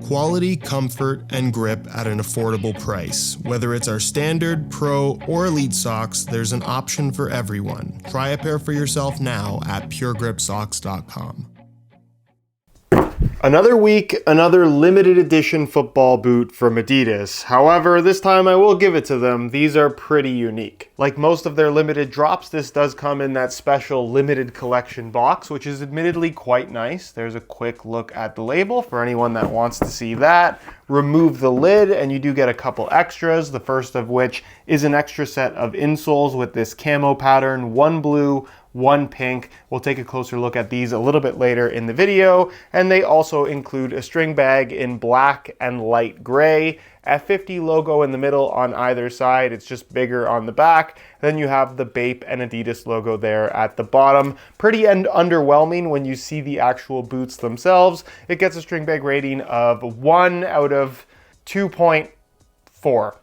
Quality, comfort, and grip at an affordable price. Whether it's our standard, pro, or elite socks, there's an option for everyone. Try a pair for yourself now at puregripsocks.com. Another week, another limited edition football boot from Adidas. However, this time I will give it to them. These are pretty unique. Like most of their limited drops, this does come in that special limited collection box, which is admittedly quite nice. There's a quick look at the label for anyone that wants to see that. Remove the lid and you do get a couple extras, the first of which is an extra set of insoles with this camo pattern, one blue, one pink. We'll take a closer look at these a little bit later in the video. And they also include a string bag in black and light gray, F50 logo in the middle on either side. It's just bigger on the back. Then you have the Bape and Adidas logo there at the bottom. Pretty underwhelming when you see the actual boots themselves. It gets a string bag rating of 1 out of 2.4.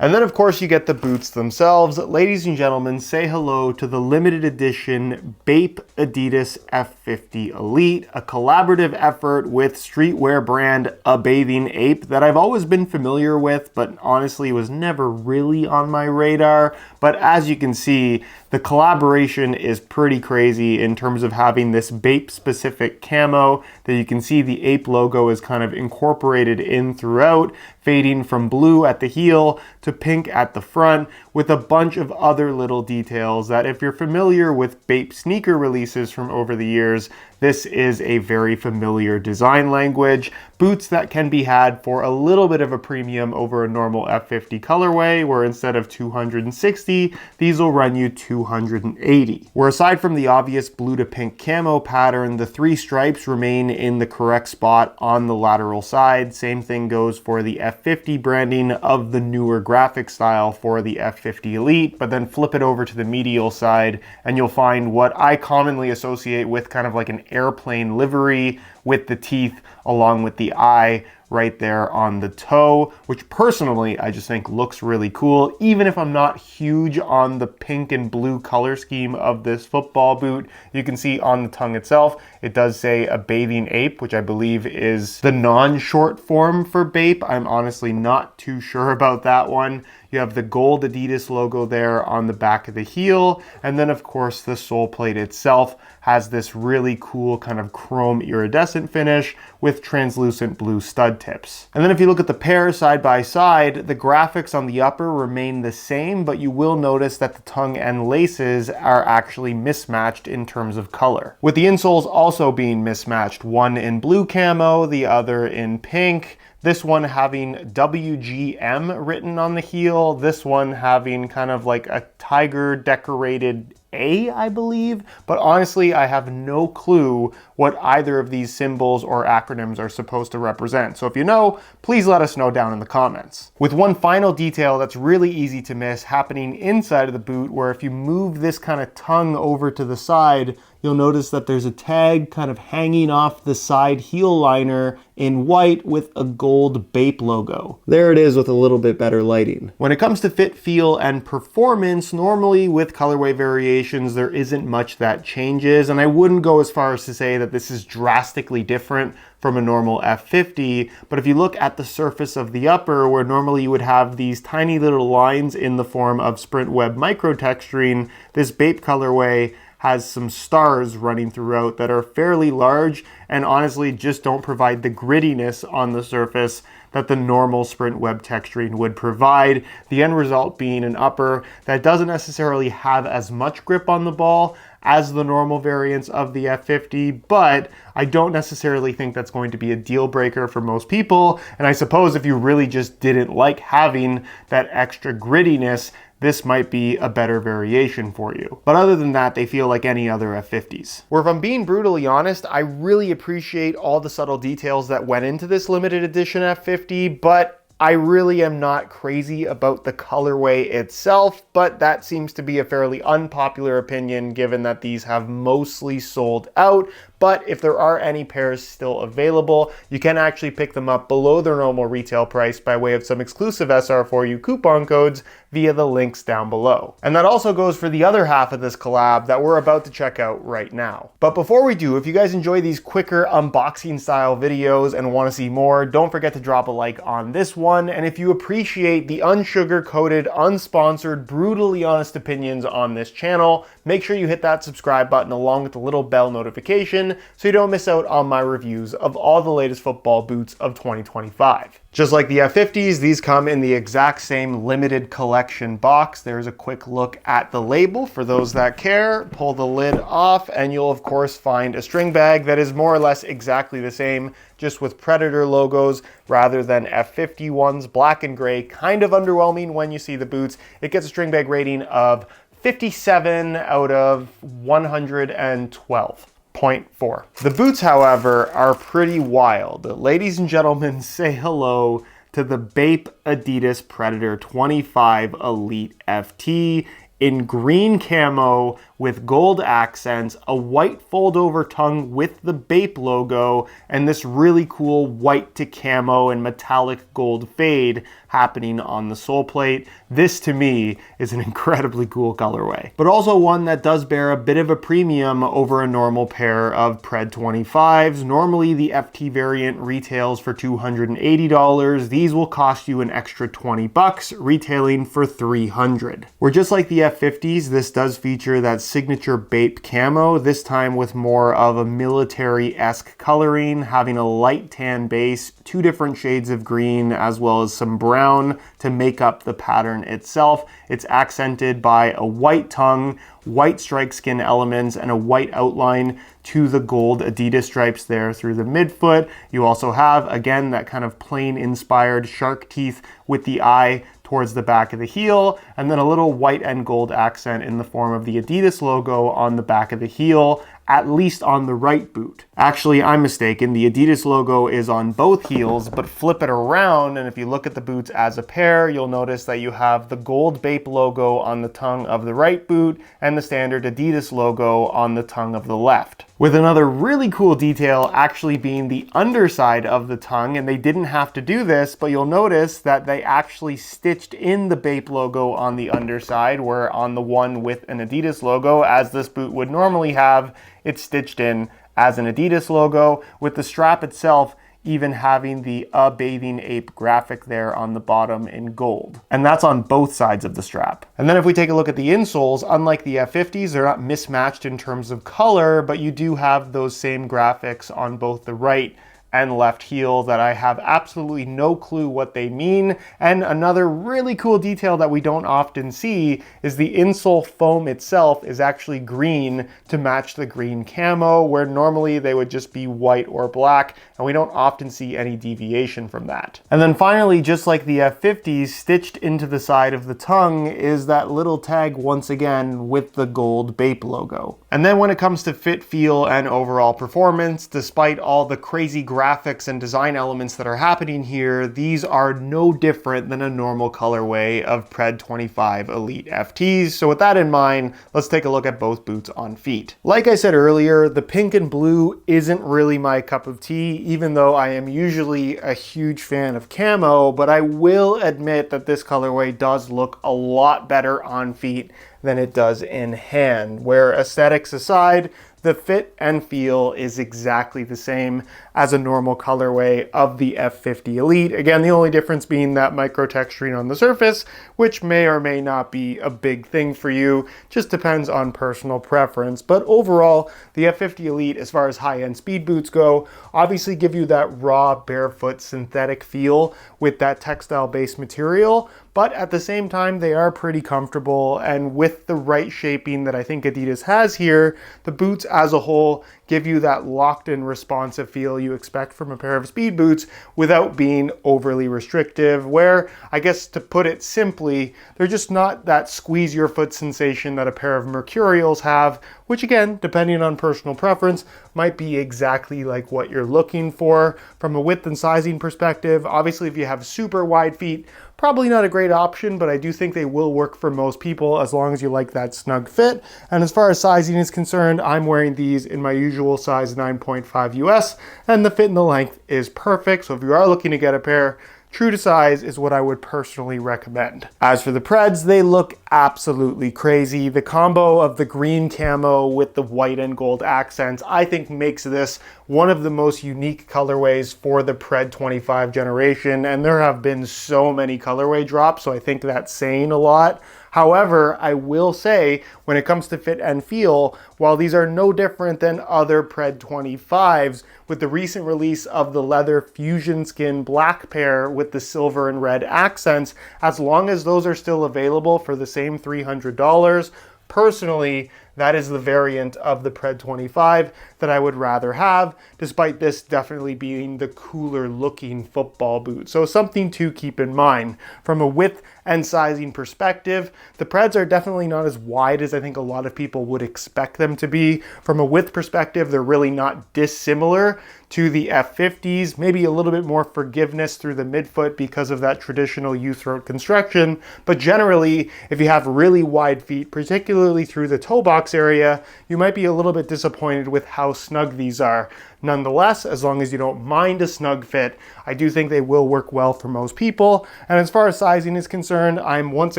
And then of course you get the boots themselves. Ladies and gentlemen, say hello to the limited edition Bape Adidas F50 Elite, a collaborative effort with streetwear brand A Bathing Ape that I've always been familiar with, but honestly was never really on my radar. But as you can see, the collaboration is pretty crazy in terms of having this Bape specific camo that you can see the Ape logo is kind of incorporated in throughout, fading from blue at the heel to pink at the front, with a bunch of other little details that if you're familiar with Bape sneaker releases from over the years, this is a very familiar design language. Boots that can be had for a little bit of a premium over a normal F50 colorway, where instead of $260, these will run you $280. Where aside from the obvious blue to pink camo pattern, the 3 stripes remain in the correct spot on the lateral side. Same thing goes for the F50 branding of the newer graphic style for the F50 Elite, but then flip it over to the medial side and you'll find what I commonly associate with kind of like an airplane livery with the teeth along with the eye right there on the toe, which personally I just think looks really cool. Even if I'm not huge on the pink and blue color scheme of this football boot, you can see on the tongue itself, it does say A Bathing Ape, which I believe is the non-short form for Bape. I'm honestly not too sure about that one. You have the gold Adidas logo there on the back of the heel. And then of course the sole plate itself has this really cool kind of chrome iridescent finish with translucent blue stud tips. And then if you look at the pair side by side, the graphics on the upper remain the same, but you will notice that the tongue and laces are actually mismatched in terms of color, with the insoles also being mismatched, one in blue camo, the other in pink. This one having WGM written on the heel, this one having kind of like a tiger decorated A, I believe. But honestly, I have no clue what either of these symbols or acronyms are supposed to represent. So if you know, please let us know down in the comments. With one final detail that's really easy to miss happening inside of the boot, where if you move this kind of tongue over to the side, you'll notice that there's a tag kind of hanging off the side heel liner in white with a gold Bape logo. There it is with a little bit better lighting. When it comes to fit, feel, and performance, normally with colorway variations, there isn't much that changes, and I wouldn't go as far as to say that this is drastically different from a normal F50, but if you look at the surface of the upper, where normally you would have these tiny little lines in the form of sprint web micro texturing, this Bape colorway has some stars running throughout that are fairly large and honestly just don't provide the grittiness on the surface that the normal sprint web texturing would provide. The end result being an upper that doesn't necessarily have as much grip on the ball as the normal variants of the F50, but I don't necessarily think that's going to be a deal breaker for most people. And I suppose if you really just didn't like having that extra grittiness, this might be a better variation for you. But other than that, they feel like any other F50s. Where if I'm being brutally honest, I really appreciate all the subtle details that went into this limited edition F50, but I really am not crazy about the colorway itself, but that seems to be a fairly unpopular opinion given that these have mostly sold out. but if there are any pairs still available, you can actually pick them up below their normal retail price by way of some exclusive SR4U coupon codes via the links down below. And that also goes for the other half of this collab that we're about to check out right now. But before we do, if you guys enjoy these quicker unboxing style videos and want to see more, don't forget to drop a like on this one. And if you appreciate the unsugar-coated, unsponsored, brutally honest opinions on this channel, make sure you hit that subscribe button along with the little bell notification so you don't miss out on my reviews of all the latest football boots of 2025. Just like the F50s, these come in the exact same limited collection box. There's a quick look at the label for those that care. Pull the lid off and you'll of course find a string bag that is more or less exactly the same, just with Predator logos rather than F50 ones, black and gray. Kind of underwhelming when you see the boots. It gets a string bag rating of 57 out of 112. 0.4. The boots, however, are pretty wild. Ladies and gentlemen, say hello to the Bape Adidas Predator 25 Elite FT in green camo with gold accents, a white fold-over tongue with the Bape logo, and this really cool white to camo and metallic gold fade happening on the sole plate. This, to me, is an incredibly cool colorway, but also one that does bear a bit of a premium over a normal pair of Pred 25s. Normally, the FT variant retails for $280. These will cost you an extra 20 bucks, retailing for $300. Where just like the F50s, this does feature that signature Bape camo, this time with more of a military-esque coloring, having a light tan base, 2 different shades of green, as well as some brown to make up the pattern itself. It's accented by a white tongue, white strike skin elements, and a white outline to the gold Adidas stripes there through the midfoot. You also have, again, that kind of plain inspired shark teeth with the eye towards the back of the heel, and then a little white and gold accent in the form of the Adidas logo on the back of the heel, at least on the right boot. Actually, I'm mistaken. The Adidas logo is on both heels, but flip it around, and if you look at the boots as a pair, you'll notice that you have the gold Bape logo on the tongue of the right boot and the standard Adidas logo on the tongue of the left. With another really cool detail actually being the underside of the tongue, and they didn't have to do this, but you'll notice that they actually stitched in the Bape logo on the underside, where on the one with an Adidas logo, as this boot would normally have, it's stitched in as an Adidas logo, with the strap itself even having the A Bathing Ape graphic there on the bottom in gold. And that's on both sides of the strap. And then if we take a look at the insoles, unlike the F50s, they're not mismatched in terms of color, but you do have those same graphics on both the right and left heel that I have absolutely no clue what they mean. And another really cool detail that we don't often see is the insole foam itself is actually green to match the green camo, where normally they would just be white or black, and we don't often see any deviation from that. And then finally, just like the F50s, stitched into the side of the tongue is that little tag once again with the gold Bape logo. And then when it comes to fit, feel, and overall performance, despite all the crazy graphics and design elements that are happening here, these are no different than a normal colorway of Pred 25 Elite FTs. So with that in mind, let's take a look at both boots on feet. Like I said earlier, the pink and blue isn't really my cup of tea, even though I am usually a huge fan of camo, but I will admit that this colorway does look a lot better on feet than it does in hand, where aesthetics aside, the fit and feel is exactly the same as a normal colorway of the F50 Elite. Again, the only difference being that micro texturing on the surface, which may or may not be a big thing for you, just depends on personal preference. But overall, the F50 Elite, as far as high-end speed boots go, obviously give you that raw, barefoot, synthetic feel with that textile-based material, but at the same time, they are pretty comfortable, and with the right shaping that I think Adidas has here, the boots as a whole give you that locked-in responsive feel you expect from a pair of speed boots without being overly restrictive, where, I guess to put it simply, they're just not that squeeze your foot sensation that a pair of Mercurials have, which again, depending on personal preference, might be exactly like what you're looking for. From a width and sizing perspective, obviously if you have super wide feet, probably not a great option, but I do think they will work for most people as long as you like that snug fit. And as far as sizing is concerned, I'm wearing these in my usual size 9.5 US, and the fit and the length is perfect. So if you are looking to get a pair, true to size is what I would personally recommend. As for the Preds, they look absolutely crazy. The combo of the green camo with the white and gold accents, I think makes this one of the most unique colorways for the Pred 25 generation, and there have been so many colorway drops, so I think that's saying a lot. However, I will say, when it comes to fit and feel, while these are no different than other Pred 25s, with the recent release of the leather fusion skin black pair with the silver and red accents, as long as those are still available for the same $300, personally, that is the variant of the Pred 25 that I would rather have, despite this definitely being the cooler looking football boot. So something to keep in mind. From a width and sizing perspective, the Preds are definitely not as wide as I think a lot of people would expect them to be. From a width perspective, they're really not dissimilar to the F50s, maybe a little bit more forgiveness through the midfoot because of that traditional U-throat construction. But generally, if you have really wide feet, particularly through the toe box area, you might be a little bit disappointed with how snug these are. Nonetheless, as long as you don't mind a snug fit, I do think they will work well for most people. And as far as sizing is concerned, I'm once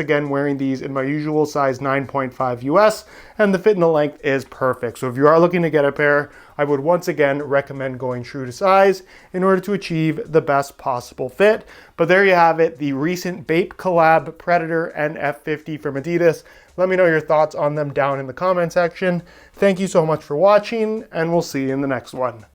again wearing these in my usual size 9.5 US, and the fit and the length is perfect. So if you are looking to get a pair, I would once again recommend going true to size in order to achieve the best possible fit. But there you have it, the recent Bape collab Predator and F50 from Adidas. Let me know your thoughts on them down in the comment section. Thank you so much for watching, and we'll see you in the next one.